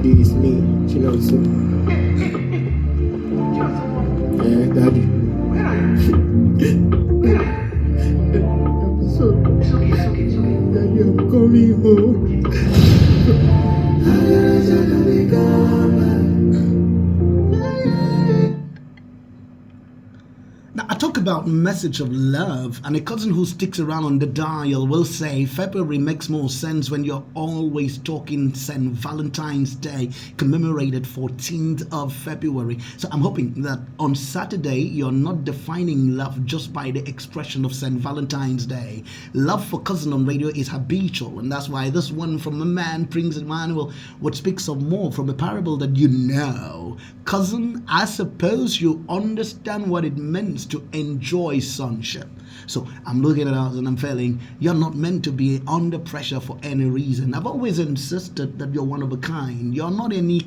Daddy is me, Chinonso. Yeah, Daddy. So, Daddy, I'm coming home. Now, I talk about message of love, and a cousin who sticks around on the dial will say February makes more sense when you're always talking St. Valentine's Day, commemorated 14th of February. So I'm hoping that on Saturday, you're not defining love just by the expression of St. Valentine's Day. Love for Cousin on radio is habitual, and that's why this one from a man, Prince Emmanuel, would speak some more from a parable that you know. Cousin, I suppose you understand what it means to enjoy sonship. So I'm looking at us and I'm feeling you're not meant to be under pressure for any reason. I've always insisted that you're one of a kind. You're not any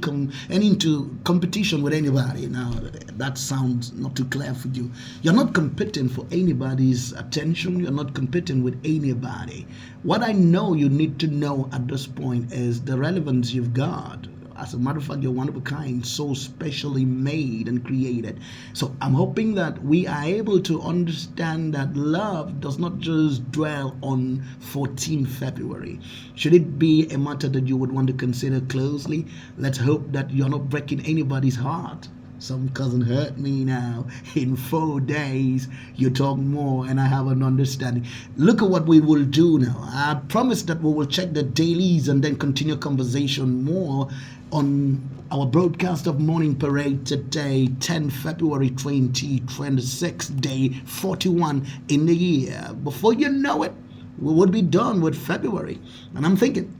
into competition with anybody. Now that sounds not too clear for you. You're not competing for anybody's attention. You're not competing with anybody. What I know you need to know at this point is the relevance you've got. As a matter of fact, you're one of a kind, so specially made and created. So I'm hoping that we are able to understand that love does not just dwell on 14 February. Should it be a matter that you would want to consider closely, let's hope that you're not breaking anybody's heart. Some cousin hurt me now. In 4 days, you talk more and I have an understanding. Look at what we will do now. I promise that we will check the dailies and then continue conversation more on our broadcast of Morning Parade today, 10 February 2026, day 41 in the year. Before you know it, we would be done with February. And I'm thinking,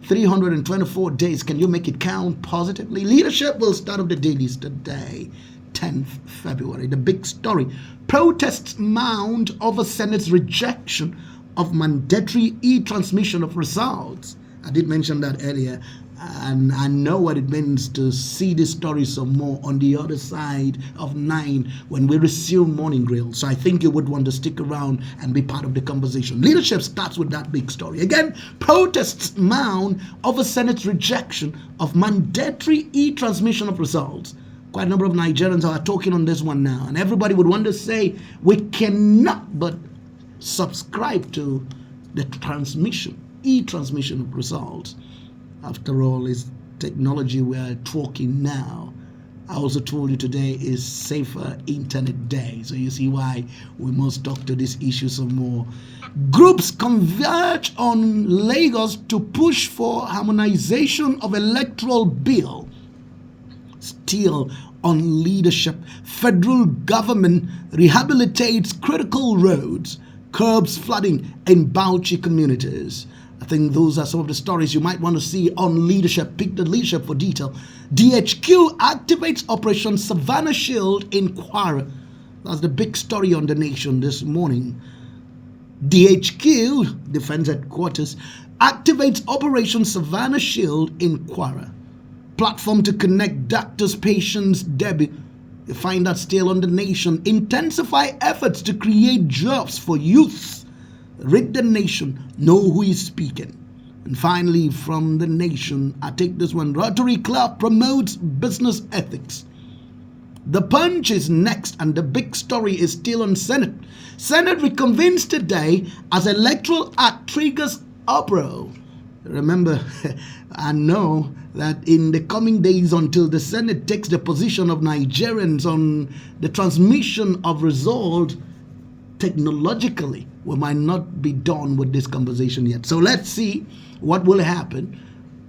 324 days, can you make it count positively? Leadership will start up the dailies today, 10th February. The big story, protests mount over Senate's rejection of mandatory e-transmission of results. I did mention that earlier. And I know what it means to see this story some more on the other side of 9 when we resume Morning Grill. So I think you would want to stick around and be part of the conversation. Leadership starts with that big story. Again, protests mount over Senate's rejection of mandatory e-transmission of results. Quite a number of Nigerians are talking on this one now. And everybody would want to say, we cannot but subscribe to the e-transmission of results. After all, it's technology we're talking now. I also told you today is Safer Internet Day. So you see why we must talk to this issue some more. Groups converge on Lagos to push for harmonization of electoral bill. Still on leadership, federal government rehabilitates critical roads, curbs flooding in Bauchi communities. I think those are some of the stories you might want to see on leadership. Pick the leadership for detail. DHQ activates Operation Savannah Shield in Kwara. That's the big story on the nation this morning. DHQ, Defense Headquarters, activates Operation Savannah Shield in Kwara. Platform to connect doctors, patients, debit. You find that still on the nation. Intensify efforts to create jobs for youth. Read the nation, know who is speaking. And finally, from the nation, I take this one. Rotary Club promotes business ethics. The Punch is next, and the big story is still on Senate. Senate reconvenes today as Electoral Act triggers uproar. Remember, I know that in the coming days until the Senate takes the position of Nigerians on the transmission of result, technologically, we might not be done with this conversation yet. So let's see what will happen.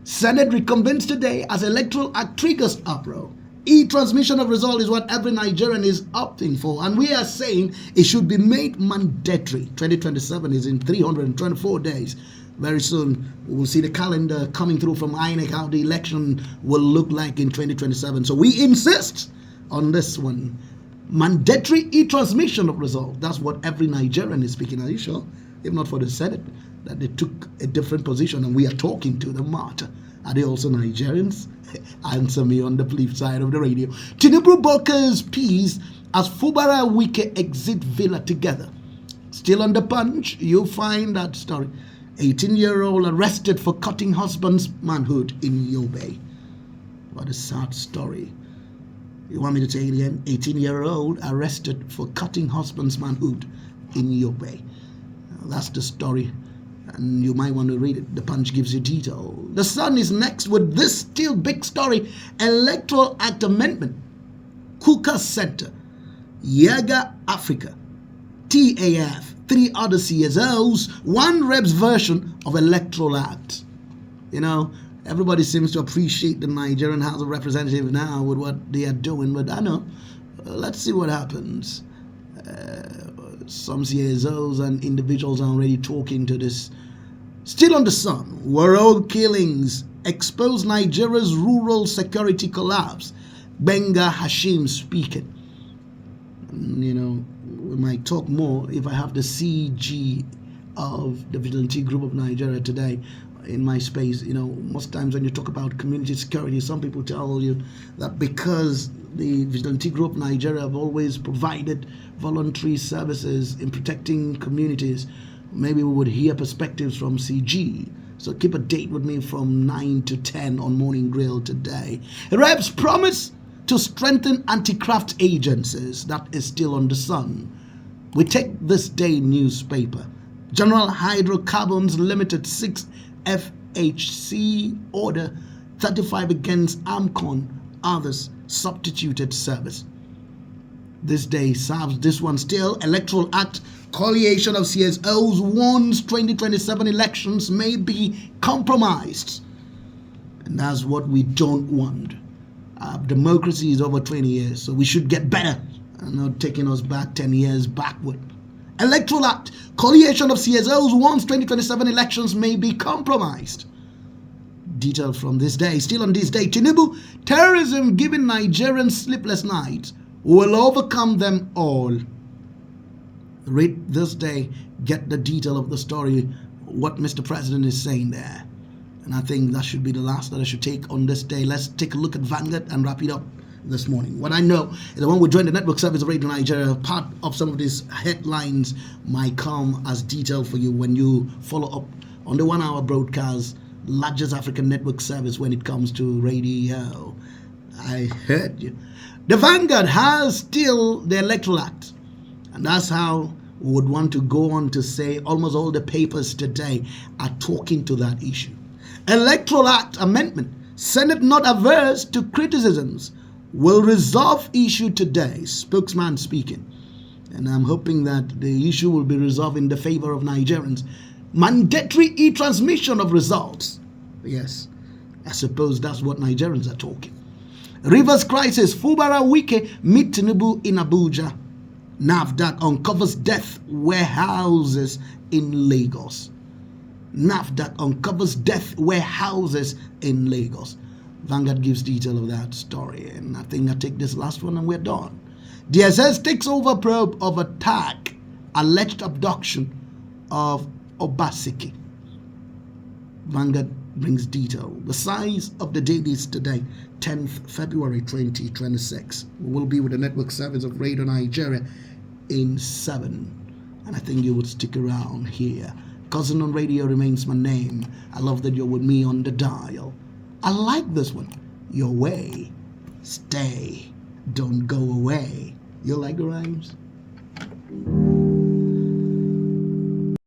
Senate reconvenes today as Electoral Act triggers uproar. E-transmission of result is what every Nigerian is opting for, and we are saying it should be made mandatory. 2027 is in 324 days. Very soon, we will see the calendar coming through from INEC, how the election will look like in 2027. So we insist on this one. Mandatory e-transmission of result. That's what every Nigerian is speaking. Are you sure? If not for the Senate, that they took a different position and we are talking to the matter. Are they also Nigerians? Answer me on the flip side of the radio. Tinubu brokers peace as Fubara Wike exit villa together. Still on the Punch, you'll find that story. 18-year-old arrested for cutting husband's manhood in Yobe. What a sad story. You want me to take it again? 18-year-old arrested for cutting husband's manhood in Yobe. That's the story, and you might want to read it. The Punch gives you detail. The Sun is next with this still big story. Electoral Act Amendment. Kuka Center, Yaga Africa, TAF, 3 other CSOs, 1 rep's version of Electoral Act. You know, everybody seems to appreciate the Nigerian House of Representatives now with what they are doing, but I know, let's see what happens. Some CSOs and individuals are already talking to this. Still on the Sun, world killings expose Nigeria's rural security collapse. Benga Hashim speaking. You know, we might talk more if I have the CG of the Vigilante Group of Nigeria today in my space. You know, most times when you talk about community security, some people tell you that because the Vigilante Group of Nigeria have always provided voluntary services in protecting communities, maybe we would hear perspectives from CG. So keep a date with me from 9 to 10 on Morning Grill today. Reps promise to strengthen anti-graft agencies. That is still on the Sun. We take this day newspaper. General Hydrocarbons Limited 6 FHC order 35 against AMCON, others substituted service. This day serves this one still. Electoral Act. Coalition of CSOs warns 2027 elections may be compromised. And that's what we don't want. Democracy is over 20 years, so we should get better and not taking us back 10 years backward. Electoral Act. Coalition of CSOs warns 2027 elections may be compromised. Detail from this day. Still on this day, Tinubu, terrorism giving Nigerians sleepless nights will overcome them all. Read this day, get the detail of the story, what Mr. President is saying there. And I think that should be the last that I should take on this day. Let's take a look at Vanguard and wrap it up this morning. What I know is that when we join the network service of Radio Nigeria, part of some of these headlines might come as detail for you when you follow up on the 1 hour broadcast, largest African network service when it comes to radio. I heard you. The Vanguard has still the Electoral Act. And that's how we would want to go on to say almost all the papers today are talking to that issue. Electoral Act Amendment. Senate not averse to criticisms. Will resolve issue today. Spokesman speaking. And I'm hoping that the issue will be resolved in the favor of Nigerians. Mandatory e-transmission of results. Yes, I suppose that's what Nigerians are talking. Rivers crisis. Fubara Wike meet Tinubu in Abuja. NAFDAC uncovers death warehouses in Lagos. NAFDAC uncovers death warehouses in Lagos. Vanguard gives detail of that story. And I think I take this last one and we're done. DSS takes over probe of attack, alleged abduction of Obaseki. Vanguard brings detail. The size of the dailies today, 10th February 2026. We will be with the network service of Radio Nigeria in 7. And I think you would stick around here. Cousin on Radio remains my name. I love that you're with me on the dial. I like this one. Your way. Stay. Don't go away. You like the rhymes?